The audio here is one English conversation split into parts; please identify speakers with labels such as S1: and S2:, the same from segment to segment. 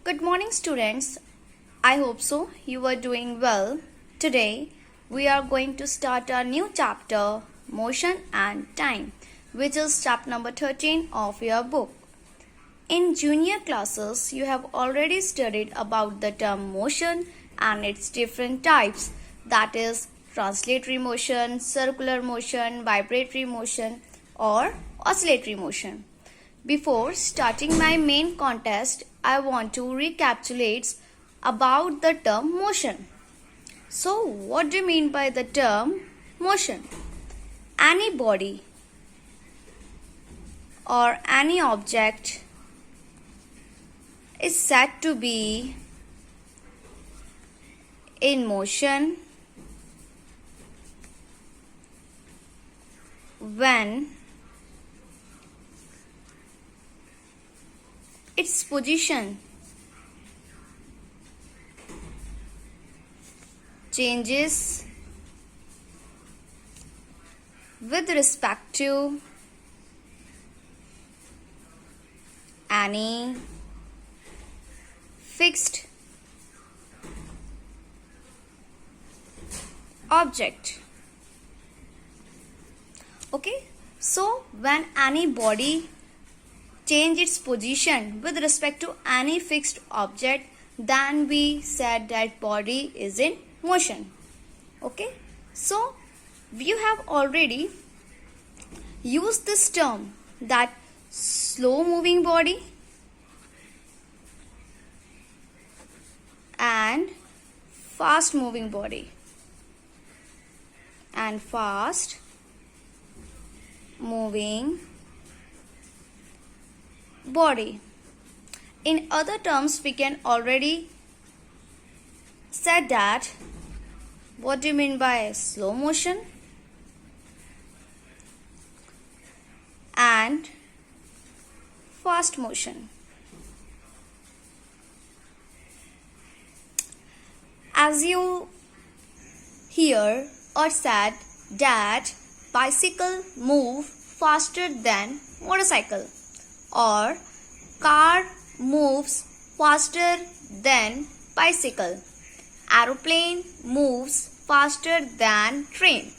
S1: Good morning, students. I hope so. You are doing well. Today, we are going to start our new chapter, Motion and Time, which is chapter number 13 of your book. In junior classes, you have already studied about the term motion and its different types, that is, translatory motion, circular motion, vibratory motion, or oscillatory motion. Before starting my main contest, I want to recapitulate about the term motion. So, what do you mean by the term motion? Any body or any object is said to be in motion when its position changes with respect to any fixed object. Okay, so when any body change its position with respect to any fixed object, then we said that body is in motion. Okay, so we have already used this term, that slow moving body and fast moving body and fast moving body. In other terms, we can already said that what do you mean by slow motion and fast motion. As you hear or said that bicycle move faster than motorcycle, or car moves faster than bicycle, aeroplane moves faster than train.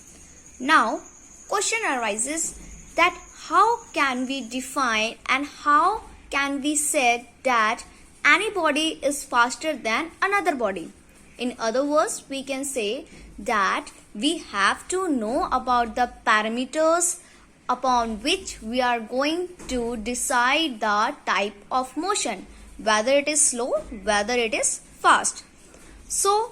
S1: Now, question arises that how can we define and how can we say that any body is faster than another body? In other words, we can say that we have to know about the parameters upon which we are going to decide the type of motion, whether it is slow, whether it is fast. So,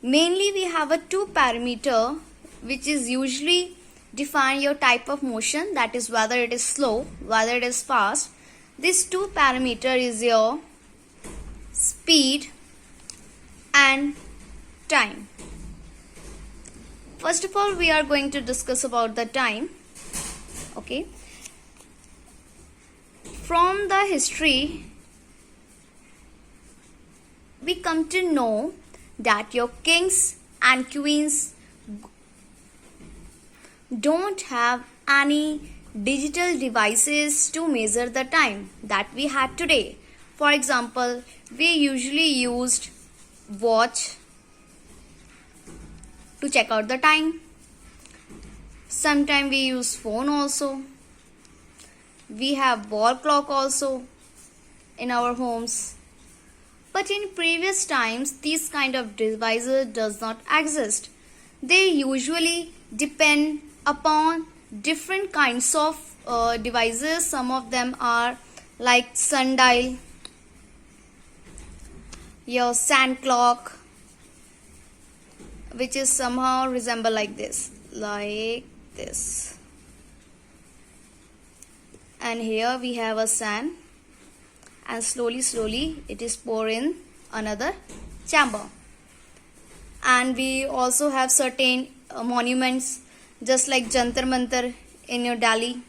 S1: mainly we have a two parameter which is usually define your type of motion, that is whether it is slow, whether it is fast. This two parameter is your speed and time. First of all, we are going to discuss about the time. Okay. From the history, we come to know that your kings and queens don't have any digital devices to measure the time that we had today. For example, we usually used watch to check out the time. Sometimes we use phone also. We have wall clock also in our homes. But in previous times, these kind of devices does not exist. They usually depend upon different kinds of devices. Some of them are like sundial, your sand clock, which is somehow resemble like this. And here we have a sand, and slowly it is poured in another chamber. And we also have certain monuments just like Jantar Mantar in New Delhi.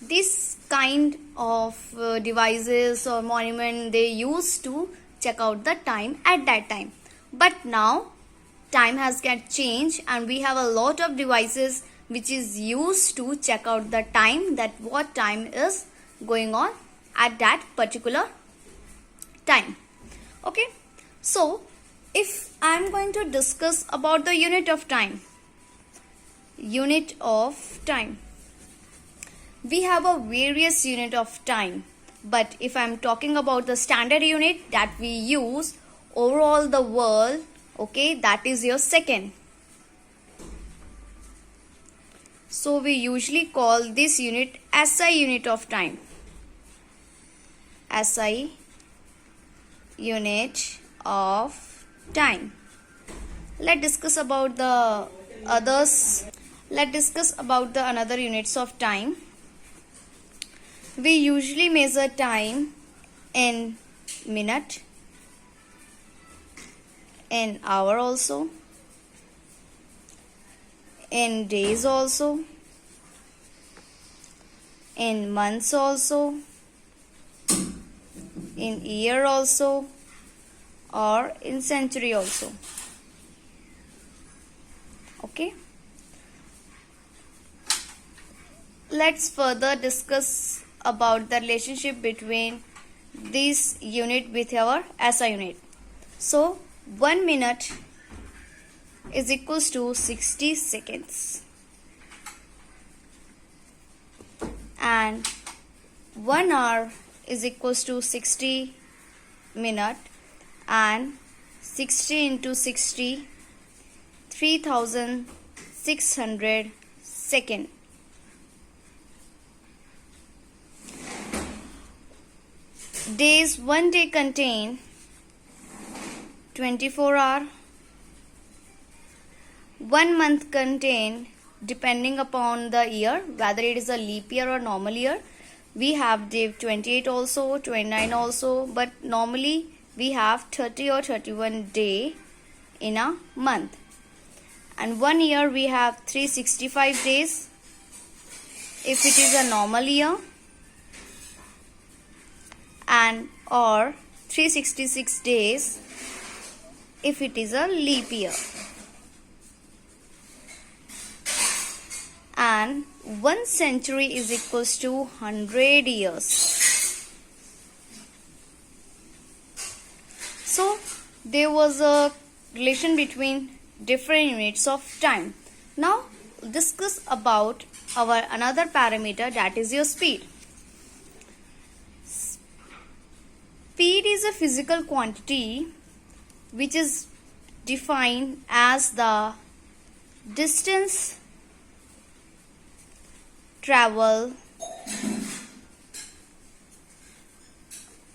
S1: This kind of devices or monument they used to check out the time at that time. But now time has get changed and we have a lot of devices which is used to check out the time, that what time is going on at that particular time. Okay, so if I'm going to discuss about the unit of time, we have a various unit of time, but if I'm talking about the standard unit that we use overall the world, okay, that is your second. So we usually call this unit SI unit of time. SI unit of time. Let's discuss about the others. Let's discuss about the another units of time. We usually measure time in minute, in hour also, in days also, in months also, in year also, or in century also. Okay, let's further discuss about the relationship between this unit with our SI unit. So 1 minute is equals to 60 seconds, and 1 hour is equals to 60 minute, and 60 into 60, 3600 second. Days, 1 day contain 24 hours. 1 month contain, depending upon the year, whether it is a leap year or normal year, we have day 28 also, 29 also, but normally we have 30 or 31 day in a month. And 1 year we have 365 days if it is a normal year, and or 366 days if it is a leap year. And 1 century is equals to 100 years. So there was a relation between different units of time. Now discuss about our another parameter, that is your speed. Speed is a physical quantity which is defined as the distance traveled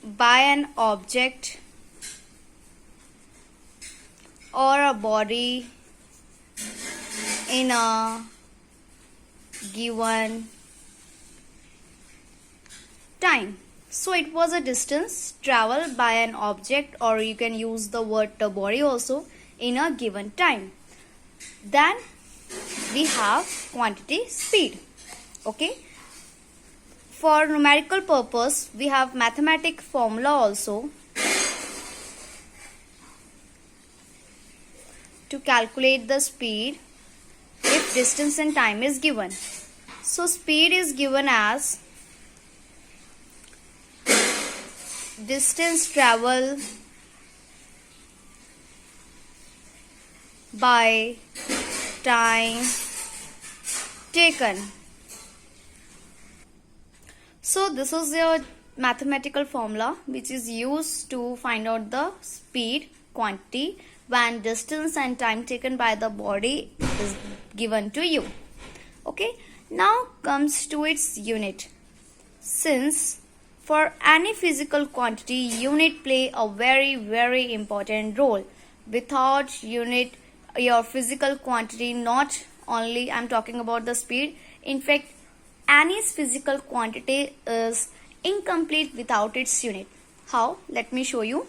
S1: by an object or a body in a given time. So it was a distance traveled by an object, or you can use the word the body also, in a given time. Then we have quantity speed. Okay. For numerical purpose, we have mathematic formula also to calculate the speed if distance and time is given. So speed is given as distance traveled by time taken. So this is your mathematical formula which is used to find out the speed quantity when distance and time taken by the body is given to you. Okay, now comes to its unit. Since for any physical quantity, unit play a very important role. Without unit, your physical quantity, not only I'm talking about the speed, in fact any physical quantity is incomplete without its unit. How? Let me show you.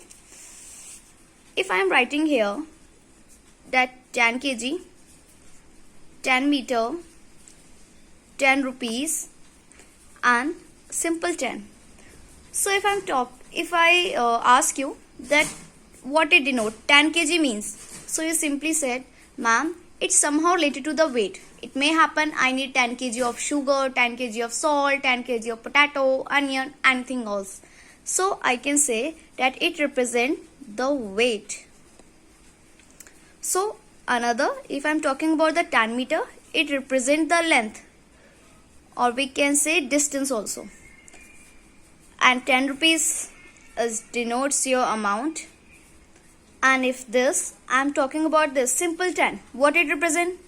S1: If I am writing here that 10 kg, 10 meter, 10 rupees and simple 10. So if I ask you that what it denote, 10 kg means, so you simply said, ma'am, it's somehow related to the weight. It may happen I need 10 kg of sugar, 10 kg of salt, 10 kg of potato, onion, anything else. So I can say that it represents the weight. So another, if I'm talking about the 10 meter, it represents the length, or we can say distance also. And 10 rupees denotes your amount. And if this, I'm talking about this simple 10, what it represent?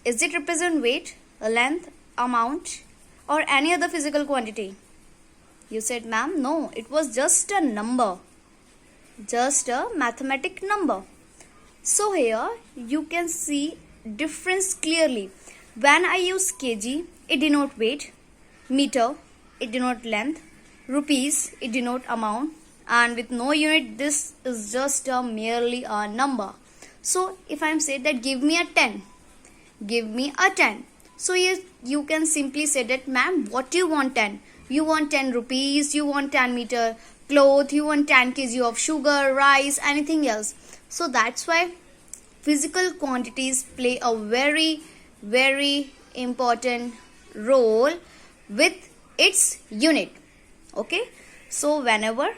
S1: Is it represent weight, length, amount, or any other physical quantity? You said, ma'am, no, it was just a number, just a mathematic number. So here you can see difference clearly. When I use kg, it denote weight, meter, it denote length, rupees, it denote amount, and with no unit, this is just merely a number. So if I'm saying that give me a 10, give me a 10. So you can simply say that, ma'am, what do you want 10? You want 10 rupees, you want 10 meter cloth, you want 10 kg of sugar, rice, anything else. So that's why physical quantities play a very, very important role with its unit. Okay, so whenever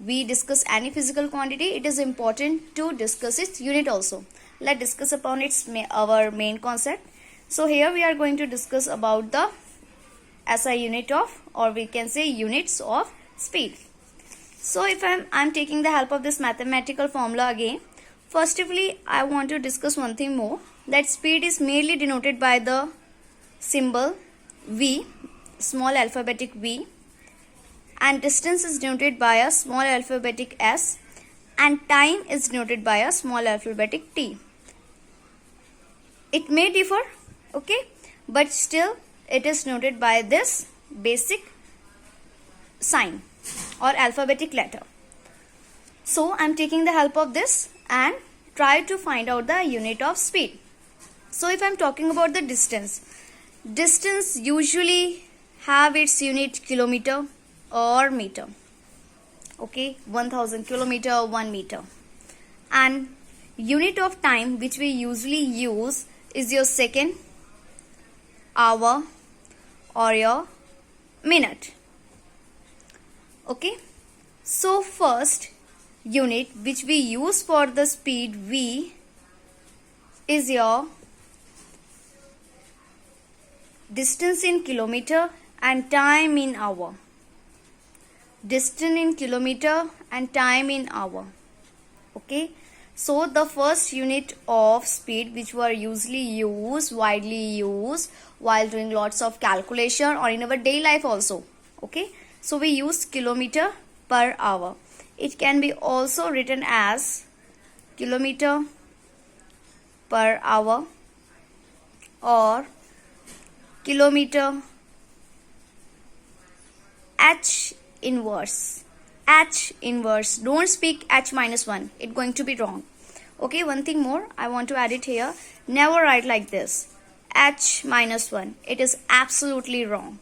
S1: we discuss any physical quantity, it is important to discuss its unit also. Let's discuss upon our main concept. So here we are going to discuss about the SI unit of, or we can say units of speed. So if I'm taking the help of this mathematical formula again, firstly I want to discuss one thing more, that speed is merely denoted by the symbol V, small alphabetic V, and distance is denoted by a small alphabetic S, and time is denoted by a small alphabetic T. It may differ, okay, but still it is denoted by this basic sign or alphabetic letter. So I'm taking the help of this and try to find out the unit of speed. So if I'm talking about the distance usually have its unit kilometer or meter. Okay, 1000 kilometer, 1 meter. And unit of time which we usually use is your second, hour, or your minute. Okay, so first unit which we use for the speed V is your distance in kilometer and time in hour. Distance in kilometer and time in hour. Okay, so the first unit of speed which were widely used while doing lots of calculation or in our daily life also. Okay, so we use kilometer per hour. It can be also written as kilometer per hour or kilometer H inverse. Don't speak H minus 1. It's going to be wrong. Okay, one thing more I want to add it here. Never write like this, H minus 1. It is absolutely wrong.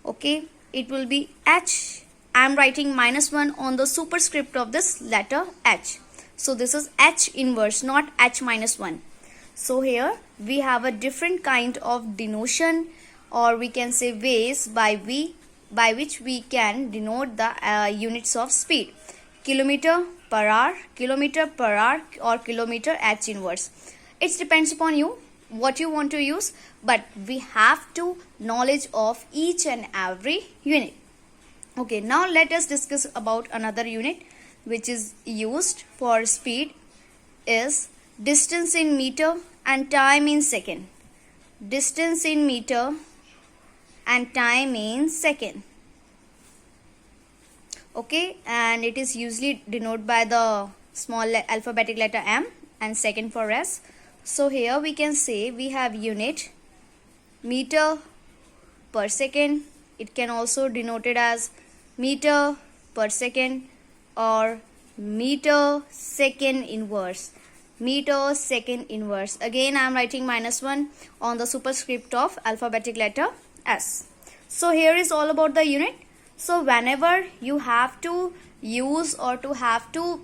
S1: Okay, it will be H. I'm writing minus 1 on the superscript of this letter H. So this is H inverse, not H minus 1. So here we have a different kind of denotation, or we can say ways by which we can denote the units of speed. Kilometer per hour, or kilometer H inverse. It depends upon you what you want to use, but we have to knowledge of each and every unit. Okay, now let us discuss about another unit which is used for speed is distance in meter and time in second. Distance in meter and time in second. Okay, and it is usually denoted by the small alphabetic letter M and second for S. So here we can say we have unit meter per second. It can also denoted as meter per second or meter second inverse. Meter second inverse. Again I am writing minus 1 on the superscript of alphabetic letter S. So here is all about the unit. So whenever you have to use or to have to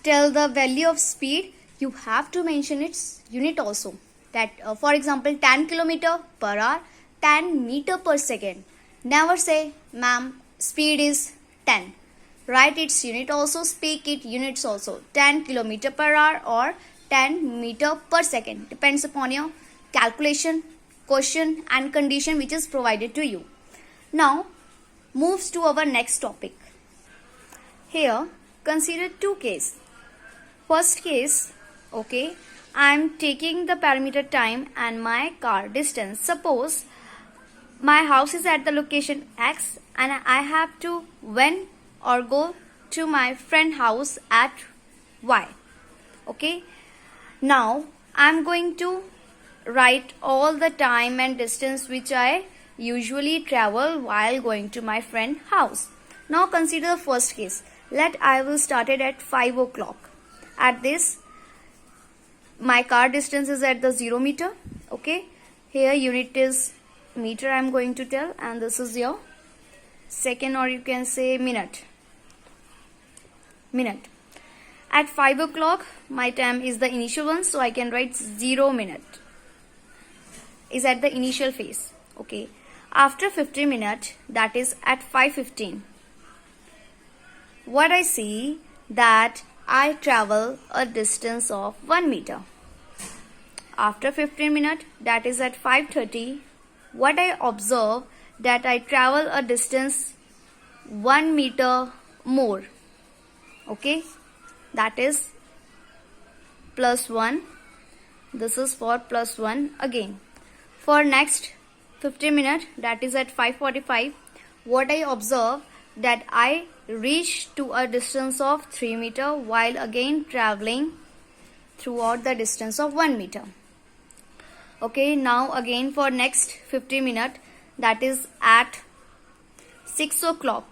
S1: tell the value of speed, you have to mention its unit also. That for example 10 kilometer per hour, 10 meter per second. Never say ma'am speed is 10. Write its unit also, speak it units also. 10 kilometer per hour or 10 meter per second. Depends upon your calculation, question and condition which is provided to you. Now moves to our next topic. Here consider two cases. First case, okay, I am taking the parameter time and my car distance. Suppose my house is at the location X and I have to went or go to my friend house at Y. Okay, now I am going to write all the time and distance which I usually travel while going to my friend house. Now consider the first case. Let I will start it at 5 o'clock. At this my car distance is at the 0 meter. Okay, here unit is meter I am going to tell, and this is your second, or you can say minute. At 5 o'clock my time is the initial one, so I can write 0 minute is at the initial phase. Okay, after 15 minutes, that is at 5:15, what I see that I travel a distance of 1 meter. After 15 minutes, that is at 5:30, what I observe that I travel a distance 1 meter more. Okay, that is plus 1. This is for plus 1 again. For next 15 minutes, that is at 5:45, what I observe that I reach to a distance of 3 meter while again traveling throughout the distance of 1 meter. Okay, now again for next 50 minutes, that is at 6 o'clock.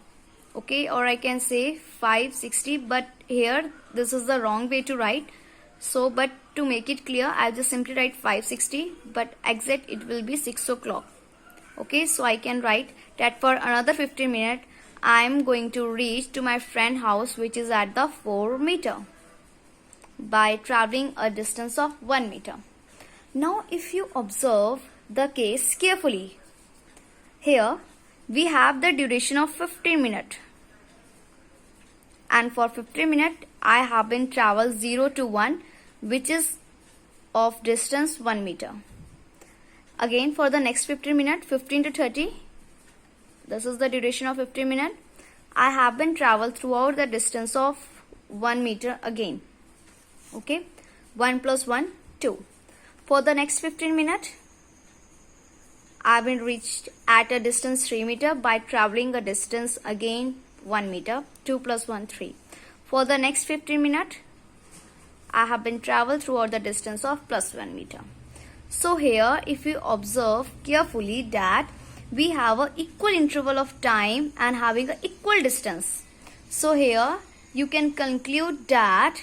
S1: Okay, or I can say 5:60, but here this is the wrong way to write. So, but to make it clear, I'll just simply write 5:60, but exact it will be 6 o'clock. Okay, so I can write that for another 15 minutes, I am going to reach to my friend house which is at the 4 meter by traveling a distance of 1 meter. Now if you observe the case carefully, here we have the duration of 15 minutes, and for 15 minutes I have been traveled 0 to 1 which is of distance 1 meter. Again for the next 15 minutes, 15 to 30, this is the duration of 15 minutes. I have been traveled throughout the distance of 1 meter again. Okay, 1 plus 1, 2. For the next 15 minutes, I have been reached at a distance 3 meter by traveling a distance again 1 meter. 2 plus 1, 3. For the next 15 minutes, I have been traveled throughout the distance of plus 1 meter. So here if you observe carefully that we have an equal interval of time and having an equal distance. So here you can conclude that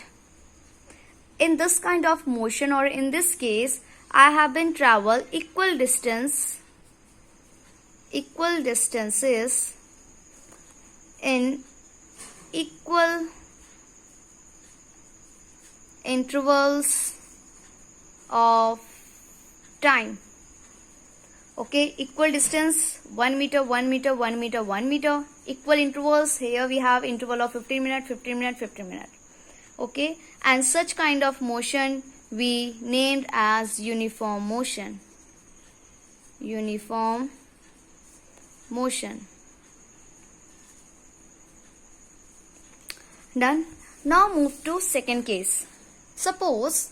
S1: in this kind of motion, or in this case, I have been traveled equal distances in equal intervals of time. Okay, equal distance 1 meter, 1 meter, 1 meter, 1 meter. Equal intervals, here we have interval of 15 minutes, 15 minutes, 15 minutes. Okay, and such kind of motion we named as uniform motion. Uniform motion. Done. Now move to second case. Suppose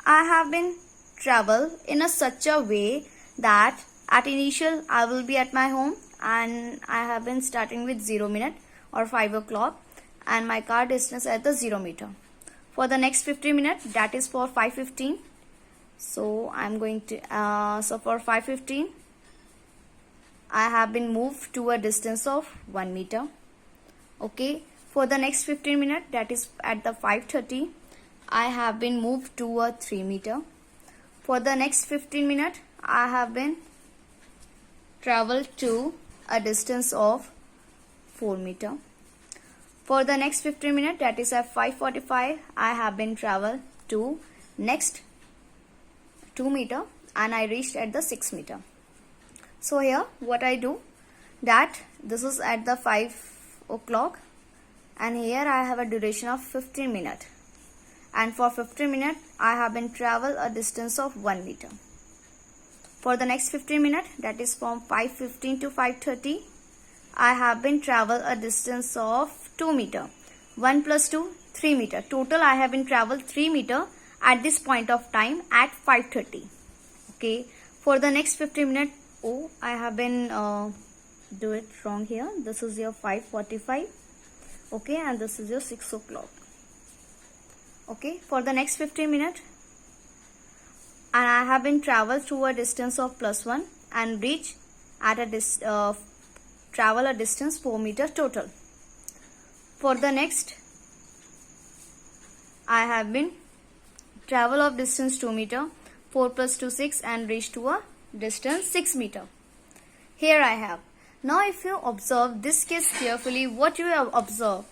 S1: I have been travel in a such a way that at initial I will be at my home and I have been starting with 0 minute or 5 o'clock and my car distance at the 0 meter. For the next 15 minutes, that is for 5:15. So I'm going to so for 5:15 I have been moved to a distance of 1 meter. Okay, for the next 15 minutes, that is at the 5:30, I have been moved to a 3 meter. For the next 15 minutes, I have been traveled to a distance of 4 meter. For the next 15 minutes, that is at 5:45, I have been traveled to next 2 meter and I reached at the 6 meter. So here what I do, that this is at the 5 o'clock and here I have a duration of 15 minutes, and for 15 minutes I have been travel a distance of 1 meter. For the next 15 minutes, that is from 5:15 to 5:30, I have been travel a distance of 2 meter. 1 plus 2, 3 meter. Total I have been travel 3 meter at this point of time at 5:30. Okay. For the next 15 minutes, oh, I have been do it wrong here. This is your 5:45. Okay, and this is your 6 o'clock. Okay. For the next 15 minutes, and I have been travel through a distance of +1 and reach at a travel a distance 4 meter total. For the next, I have been travel of distance 2 meter, 4 plus 2 6, and reach to a distance 6 meter. Here I have. Now if you observe this case carefully, what you have observed,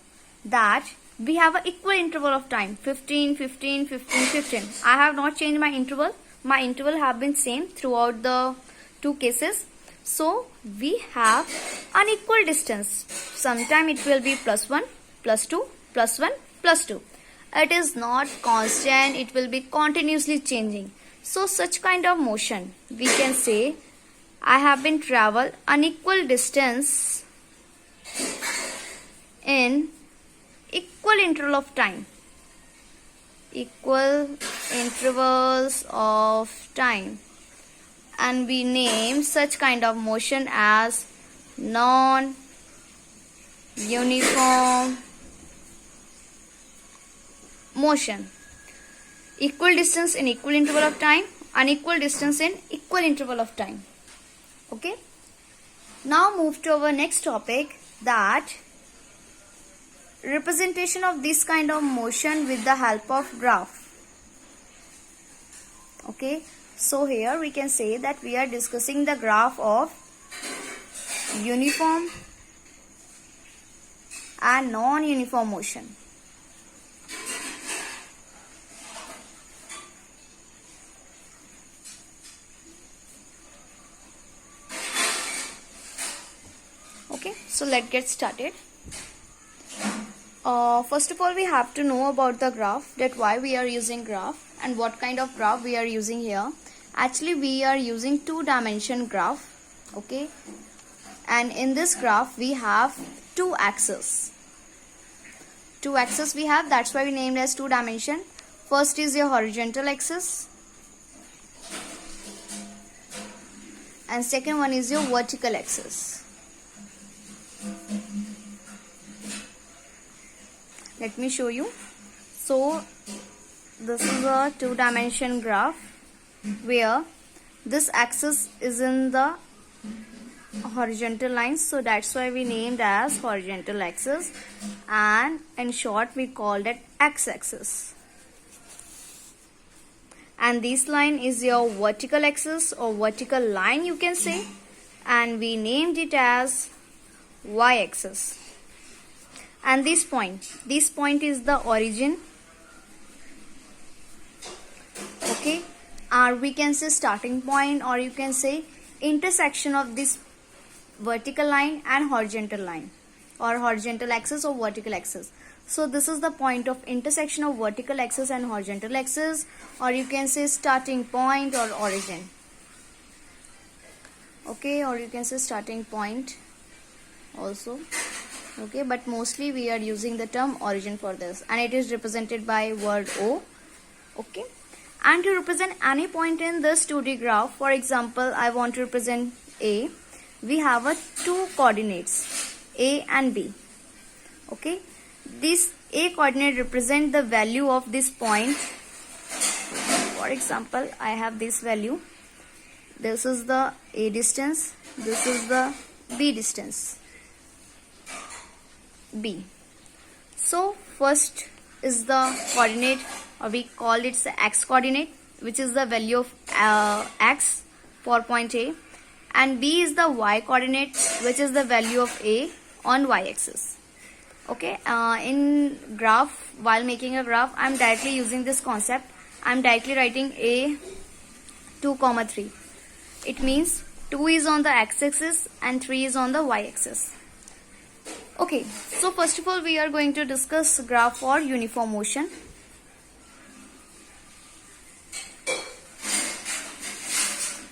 S1: that we have an equal interval of time, 15, 15, 15, 15. I have not changed my interval. My interval have been same throughout the two cases. So we have unequal distance. Sometime it will be +1, +2, +1, +2. It is not constant. It will be continuously changing. So such kind of motion, we can say I have been travel unequal distance in equal interval of time. Equal intervals of time, and we name such kind of motion as non-uniform motion. Equal distance in equal interval of time, unequal distance in equal interval of time. Okay. Now move to our next topic, that representation of this kind of motion with the help of graph. Okay, so here we can say that we are discussing the graph of uniform and non-uniform motion. Okay, so let's get started. First of all, we have to know about the graph, that why we are using graph and what kind of graph we are using here. Actually, we are using 2-dimension graph. Okay, and in this graph we have 2 axes. 2 axes we have, that's why we named as 2-dimension. First is your horizontal axis, and second one is your vertical axis. Let me show you. So this is a 2-dimension graph where this axis is in the horizontal lines, so that's why we named as horizontal axis, and in short we called it x-axis. And this line is your vertical axis or vertical line, you can say, and we named it as y-axis. And this point is the origin. Okay, or we can say starting point, or you can say intersection of this vertical line and horizontal line, or horizontal axis or vertical axis. So this is the point of intersection of vertical axis and horizontal axis, or you can say starting point or origin. Okay, or you can say starting point also. Okay, but mostly we are using the term origin for this, and it is represented by word O. Okay, and to represent any point in this 2D graph, for example, I want to represent A. We have a 2 coordinates, A and B. Okay, this A coordinate represent the value of this point. For example, I have this value. This is the A distance, this is the B distance, B. So first is the coordinate, or we call it the x coordinate, which is the value of x for point A, and B is the y coordinate, which is the value of A on y axis. Okay, in graph, while making a graph, I am directly using this concept, I'm directly writing a 2, 3. It means 2 is on the x-axis and 3 is on the y-axis. Okay, so first of all we are going to discuss graph for uniform motion.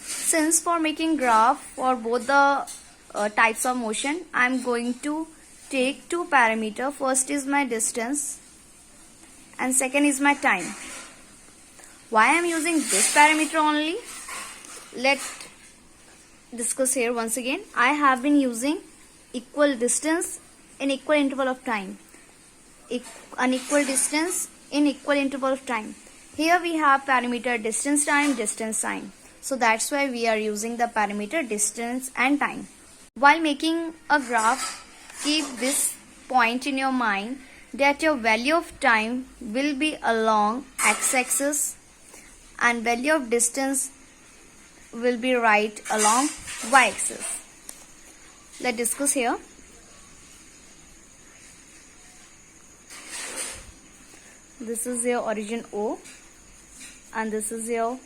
S1: Since for making graph for both the types of motion, I am going to take two parameters. First is my distance and second is my time. Why I am using this parameter only? Let's discuss here once again. I have been using equal distance in equal interval of time. Unequal distance in equal interval of time. Here we have parameter distance time. So that's why we are using the parameter distance and time. While making a graph, keep this point in your mind that your value of time will be along x-axis and value of distance will be right along y-axis. Let's discuss here. This is your origin O and this is your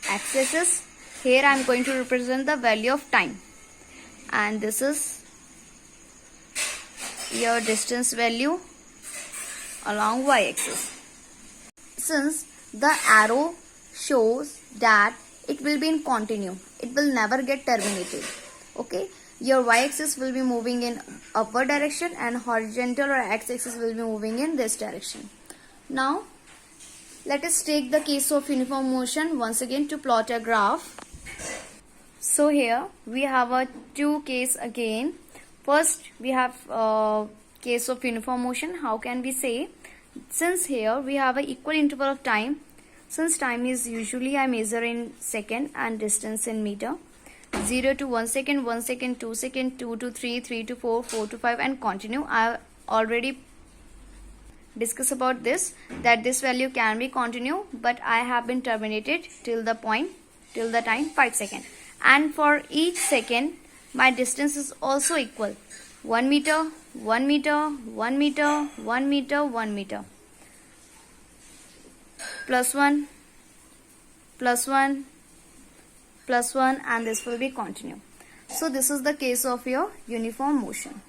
S1: x-axis. Here I am going to represent the value of time and this is your distance value along y-axis. Since the arrow shows that it will be in continue, it will never get terminated. Okay, your y-axis will be moving in upward direction and horizontal or x-axis will be moving in this direction. Now let us take the case of uniform motion once again to plot a graph. So here we have a two case again. First we have case of uniform motion. How can we say? Since here we have an equal interval of time, since time is usually I measure in second and distance in meter. 0 to 1 second, 1 second, 2 second, 2 to 3, 3 to 4, 4 to 5 and continue. I already discuss about this, that this value can be continue, but I have been terminated till the time 5 seconds. And for each second my distance is also equal. 1 meter, 1 meter, 1 meter, 1 meter, 1 meter. Plus 1, plus 1, plus 1 and this will be continue. So this is the case of your uniform motion.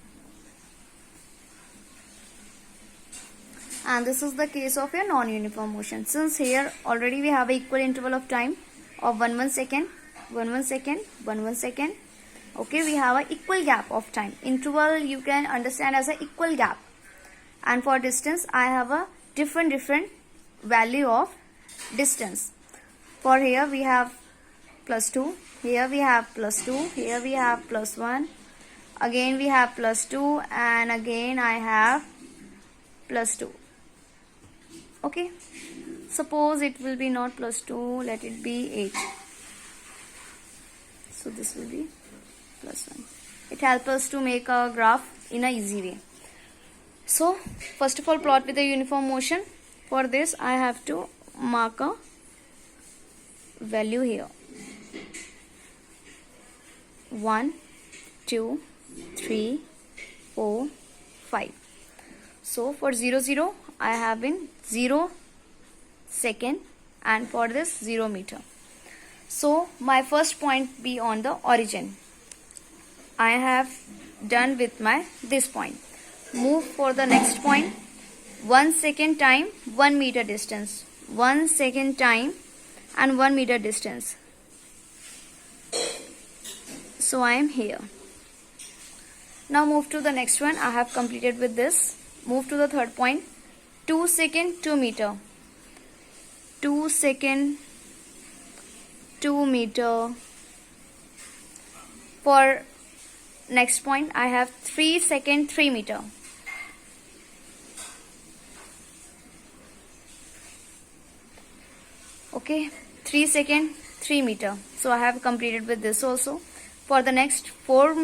S1: And this is the case of your non-uniform motion. Since here already we have an equal interval of time of 1 second, 1 second, 1 second. Okay, we have an equal gap of time. Interval you can understand as an equal gap. And for distance I have a different value of distance. For here we have plus 2, here we have plus 2, here we have plus 1, again we have plus 2 and again I have plus 2. Okay, suppose it will be not plus 2, let it be 8. So this will be plus 1. It helps us to make a graph in a easy way. So first of all plot with a uniform motion. For this I have to mark a value here. 1, 2, 3, 4, 5. So for 0, 0 I have in 0 second and for this 0 meter. So my first point be on the origin. I have done with my this point. Move for the next point. 1 second time, 1 meter distance. 1 second time and 1 meter distance. So I am here. Now move to the next one. I have completed with this. Move to the third point. 2 second, 2 meter. 2 second, 2 meter. For next point I have 3 second, 3 meter. Okay, 3 second, 3 meter. So I have completed with this also. For the next 4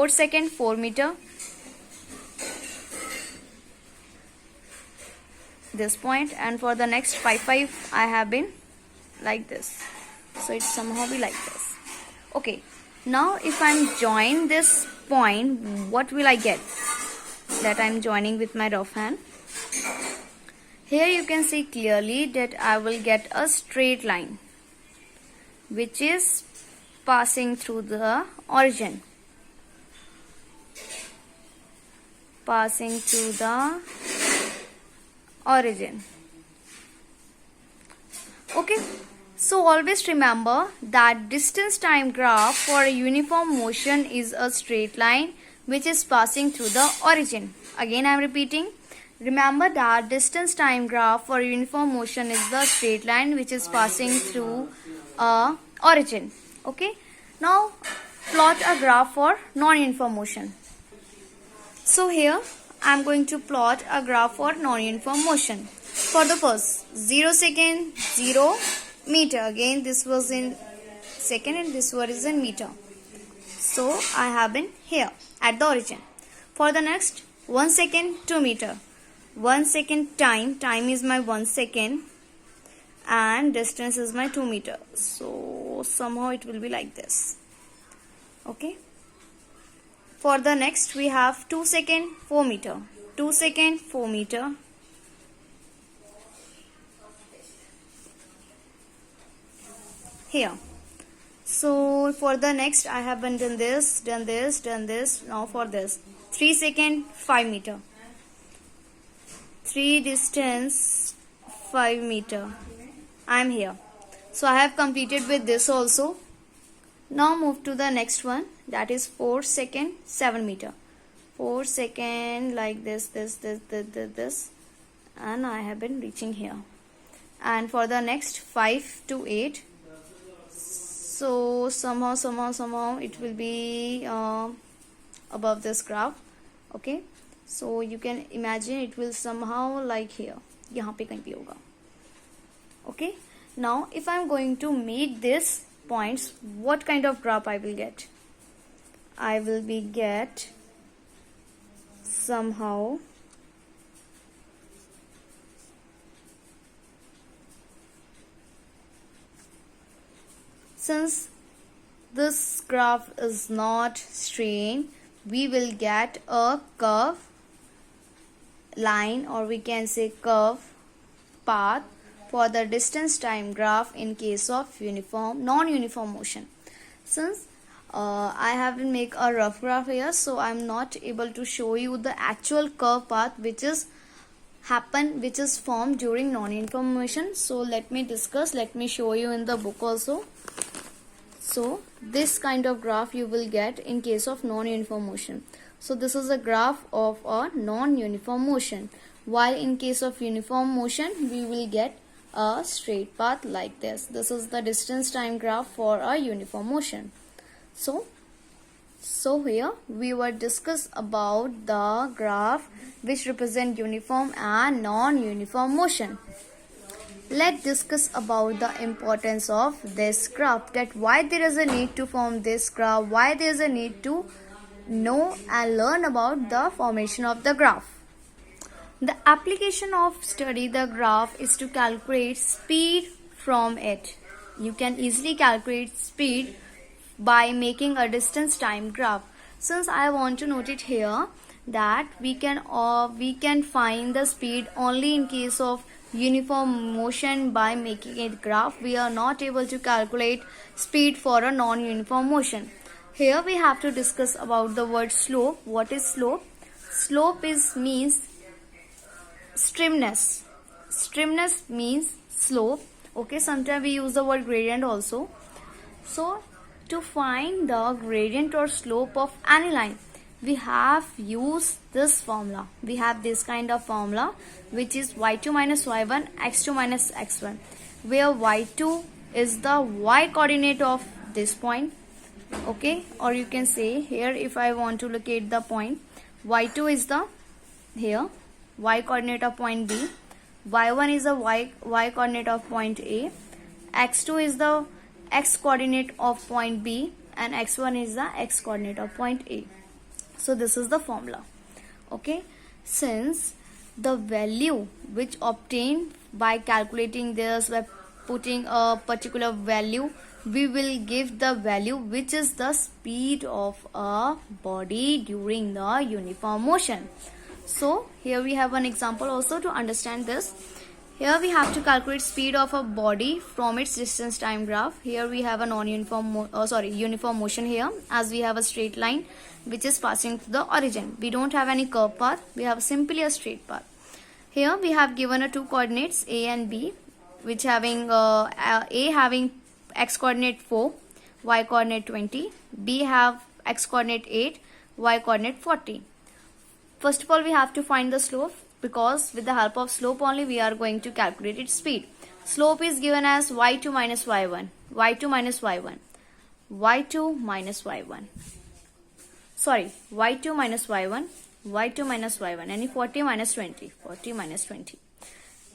S1: second, 4 meter. This point, and for the next 5 I have been like this. So it somehow be like this. Okay, now if I'm join this point, what will I get? That I'm joining with my rough hand. Here you can see clearly that I will get a straight line which is passing through the origin. Passing through the origin. Okay, so always remember that distance time graph for a uniform motion is a straight line which is passing through the origin. Again I am repeating. Remember that distance time graph for a uniform motion is the straight line which is passing through a origin. Okay, now plot a graph for non-uniform motion. So here I am going to plot a graph for non-uniform motion. For the first 0 second, 0 meter. Again this was in second and this one is in meter. So I have been here at the origin. For the next 1 second, 2 meter. 1 second time is my 1 second and distance is my 2 meter. So somehow it will be like this. Okay. For the next we have 2 second, 4 meter. 2 second, 4 meter. Here. So for the next I have done this. Now for this 3 second, 5 meter. 3 distance, 5 meter. I am here. So I have completed with this also. Now move to the next one, that is 4 second, 7 meter. 4 second like this, and I have been reaching here. And for the next 5 to 8, so somehow it will be above this graph. Okay, so you can imagine it will somehow like here, यहाँ पे कहीं भी होगा. Okay, now if I am going to make this points, what kind of graph I will get? I will be get somehow since this graph is not straight, we will get a curve line, or we can say curve path for the distance time graph in case of non-uniform motion. Since I have to make a rough graph here, so I am not able to show you the actual curve path which is formed during non-uniform motion. So let me show you in the book also. So this kind of graph you will get in case of non-uniform motion. So this is a graph of a non-uniform motion, while in case of uniform motion we will get a straight path like this. This is the distance time graph for a uniform motion. So here we were discuss about the graph which represent uniform and non-uniform motion. Let's discuss about the importance of this graph, that why there is a need to form this graph, why there is a need to know and learn about the formation of the graph. The application of study the graph is to calculate speed from it. You can easily calculate speed by making a distance time graph. Since I want to note it here that we can find the speed only in case of uniform motion by making a graph. We are not able to calculate speed for a non-uniform motion. Here we have to discuss about the word slope. What is slope? Slope means steepness. Steepness means slope. Okay, sometimes we use the word gradient also. So to find the gradient or slope of any line, we have used this formula. We have this kind of formula which is y2 minus y1 x2 minus x1, where y2 is the y coordinate of this point. Okay, or you can say here, if I want to locate the point, y2 is the here y coordinate of point B, y1 is the y coordinate of point A, x2 is the x coordinate of point B, and x1 is the x coordinate of point A. So this is the formula. Okay, since the value which obtained by calculating this, by putting a particular value, we will give the value which is the speed of a body during the uniform motion. So here we have one example also to understand this. Here we have to calculate speed of a body from its distance time graph. Here we have a uniform motion here, as we have a straight line which is passing to the origin. We don't have any curve path, we have simply a straight path. Here we have given a two coordinates A and B, which having A having x coordinate 4, y coordinate 20, B have x coordinate 8, y coordinate 40. First of all, we have to find the slope, because with the help of slope only we are going to calculate its speed. Slope is given as y2 minus y1, y2 minus y1, y2 minus y1. Sorry, y2 minus y1, y2 minus y1, and 40 minus 20, 40 minus 20.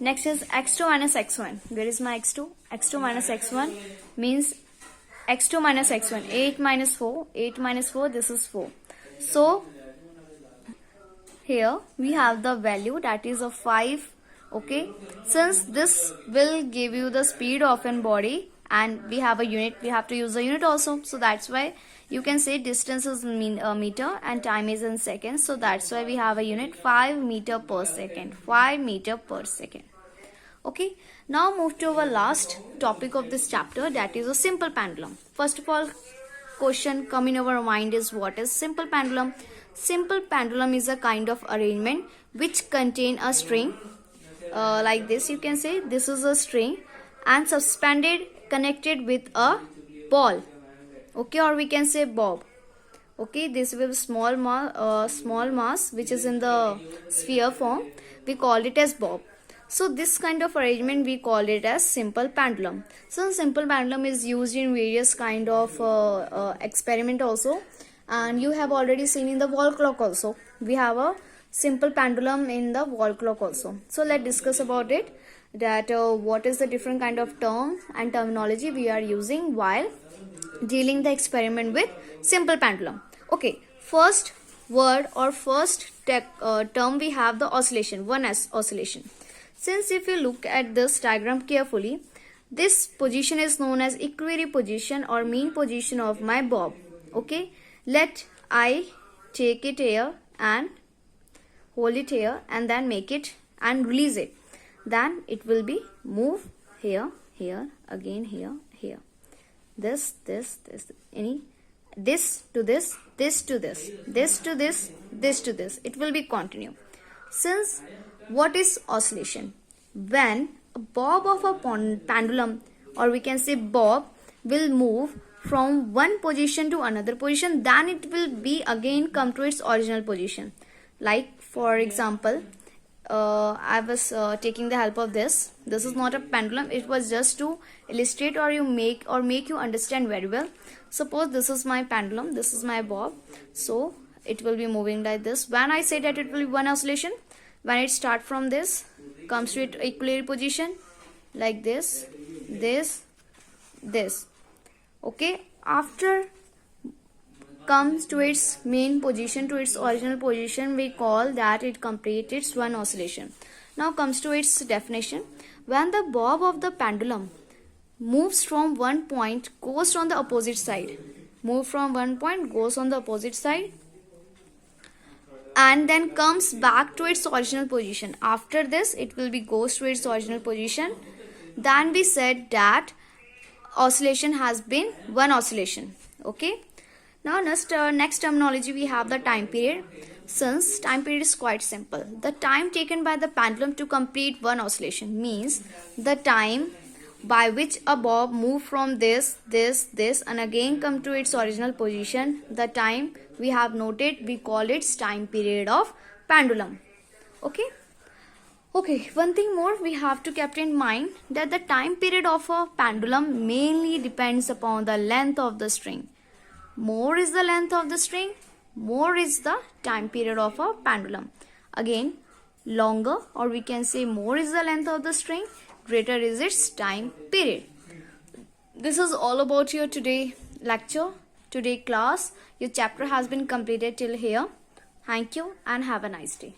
S1: Next is x2 minus x1. Where is my x2? x2 minus x1 means x2 minus x1, 8 minus 4, 8 minus 4, this is 4. So here we have the value, that is of 5. Okay, since this will give you the speed of an body and we have a unit, we have to use the unit also. So that's why you can say distance is meter and time is in seconds. So that's why we have a unit 5 meter per second, 5 meter per second. Okay, now move to our last topic of this chapter, that is a simple pendulum. First of all, question come in our mind is, what is simple pendulum? Simple pendulum is a kind of arrangement which contain a string like this. You can say this is a string and suspended, connected with a ball. Okay, or we can say bob. Okay, this will be small mass which is in the sphere form. We call it as bob. So this kind of arrangement we call it as simple pendulum. So simple pendulum is used in various kind of experiment also. And you have already seen in the wall clock also. We have a simple pendulum in the wall clock also. So let's discuss about it, that what is the different kind of term and terminology we are using while dealing the experiment with simple pendulum. Okay, first word or first term we have the oscillation, 1s oscillation. Since if you look at this diagram carefully, this position is known as equilibrium position or mean position of my bob. Okay, let I take it here and hold it here and then make it and release it. Then it will be move here, here, again here, here. This, any, this to this, this to this, this to this, this to this. It will be continue. Since what is oscillation? When a bob of a pendulum, or we can say bob, will move from one position to another position, then it will be again come to its original position. Like for example, I was taking the help of this. This is not a pendulum. It was just to illustrate or make you understand very well. Suppose this is my pendulum, this is my bob. So it will be moving like this. When I say that it will be one oscillation, when it start from this, comes to its equilibrium position like this, this. Okay, after comes to its main position, to its original position, we call that it completes its one oscillation. Now comes to its definition. When the bob of the pendulum moves from one point, goes on the opposite side, move from one point, goes on the opposite side, and then comes back to its original position. After this, it will be goes to its original position. Then we said that oscillation has been one oscillation. Okay, now next terminology we have the time period. Since time period is quite simple, the time taken by the pendulum to complete one oscillation means the time by which a bob move from this and again come to its original position. The time we have noted, we call it time period of pendulum. Okay, one thing more we have to keep in mind, that the time period of a pendulum mainly depends upon the length of the string. More is the length of the string, more is the time period of a pendulum. Again, longer, or we can say more is the length of the string, greater is its time period. This is all about your today lecture, today class. Your chapter has been completed till here. Thank you and have a nice day.